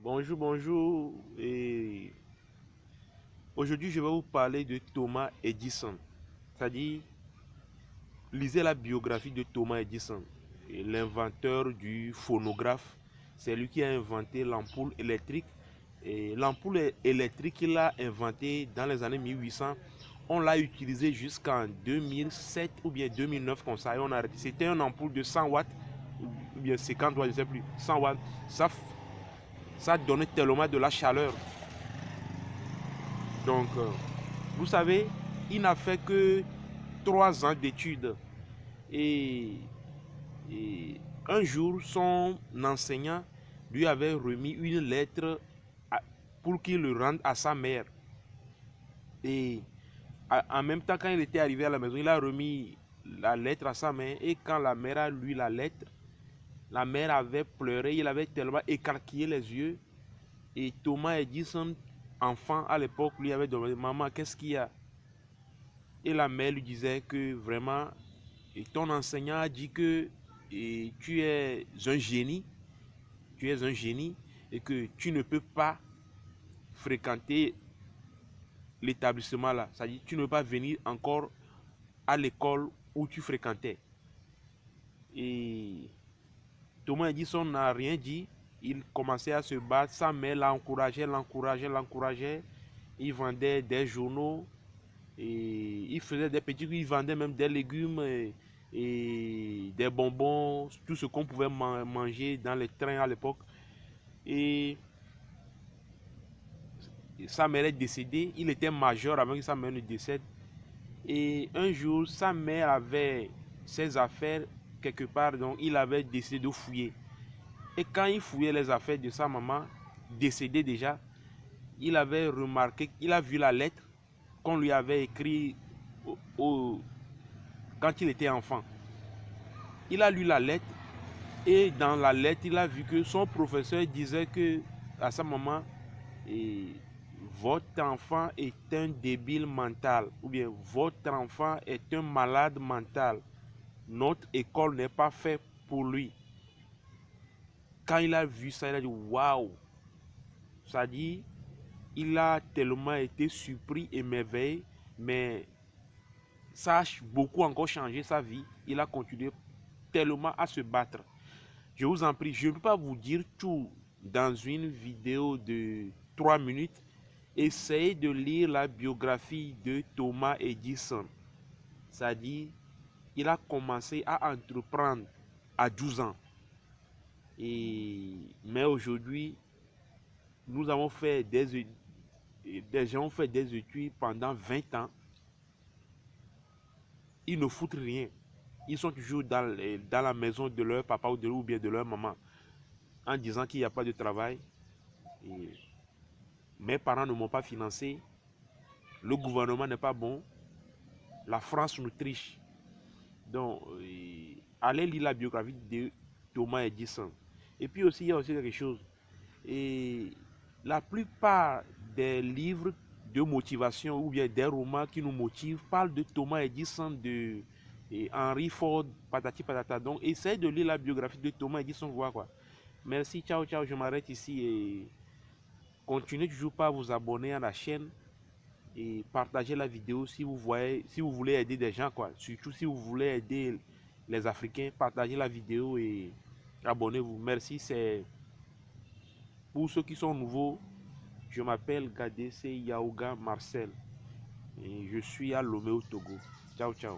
Bonjour, bonjour. Et aujourd'hui, je vais vous parler de Thomas Edison. C'est-à-dire, lisez la biographie de Thomas Edison, l'inventeur du phonographe. C'est lui qui a inventé l'ampoule électrique. Et l'ampoule électrique qu'il a inventée dans les années 1800, on l'a utilisée jusqu'en 2007 ou bien 2009 comme ça et on a arrêté. C'était une ampoule de 100 watts ou bien 50 watts, je ne sais plus. 100 watts. Ça donnait tellement de la chaleur. Donc, vous savez, il n'a fait que 3 ans d'études. Et, et un jour, son enseignant lui avait remis une lettre pour qu'il le rende à sa mère. Et en même temps, quand il était arrivé à la maison, il a remis la lettre à sa mère. Et quand la mère a lu la lettre, la mère avait pleuré, il avait tellement écarquillé les yeux. Et Thomas Edison, enfant à l'époque, lui avait demandé, maman, qu'est-ce qu'il y a? Et la mère lui disait que vraiment, ton enseignant a dit que tu es un génie, tu es un génie et que tu ne peux pas fréquenter l'établissement là. C'est-à-dire tu ne peux pas venir encore à l'école où tu fréquentais. Et Thomas Edison n'a rien dit. Il commençait à se battre. Sa mère l'encourageait. Il vendait des journaux. Et il vendait même des légumes et des bonbons, tout ce qu'on pouvait manger dans les trains à l'époque. Et sa mère est décédée, il était majeur avant que sa mère ne décède. Et un jour, sa mère avait ses affaires quelque part, donc il avait décidé de fouiller. Et quand il fouillait les affaires de sa maman, décédée déjà, il avait remarqué, il a vu la lettre qu'on lui avait écrite quand il était enfant. Il a lu la lettre et dans la lettre, il a vu que son professeur disait que à sa maman, votre enfant est un débile mental ou bien votre enfant est un malade mental. Notre école n'est pas faite pour lui. Quand il a vu ça, il a dit waouh. Ça dit, il a tellement été surpris et émerveillé, mais ça a beaucoup encore changé sa vie. Il a continué tellement à se battre. Je vous en prie, je ne peux pas vous dire tout dans une vidéo de 3 minutes. Essayez de lire la biographie de Thomas Edison. C'est-à-dire, il a commencé à entreprendre à 12 ans. Mais aujourd'hui, nous avons fait des gens ont fait des études pendant 20 ans. Ils ne foutent rien. Ils sont toujours dans la maison de leur papa ou bien de leur maman en disant qu'il n'y a pas de travail. Et mes parents ne m'ont pas financé. Le gouvernement n'est pas bon. La France nous triche. Donc, allez lire la biographie de Thomas Edison. Et puis aussi, il y a aussi quelque chose. Et la plupart des livres de motivation ou bien des romans qui nous motivent parlent de Thomas Edison, de Henry Ford, patati patata. Donc, essayez de lire la biographie de Thomas Edison, voir quoi. Merci, ciao, ciao, je m'arrête ici et continuez toujours pas à vous abonner à la chaîne et partagez la vidéo si vous voyez, si vous voulez aider des gens quoi. Surtout si vous voulez aider les Africains, partagez la vidéo et abonnez-vous. Merci, c'est pour ceux qui sont nouveaux. Je m'appelle Gadese Yaouga Marcel et je suis à Lomé au Togo. Ciao, ciao.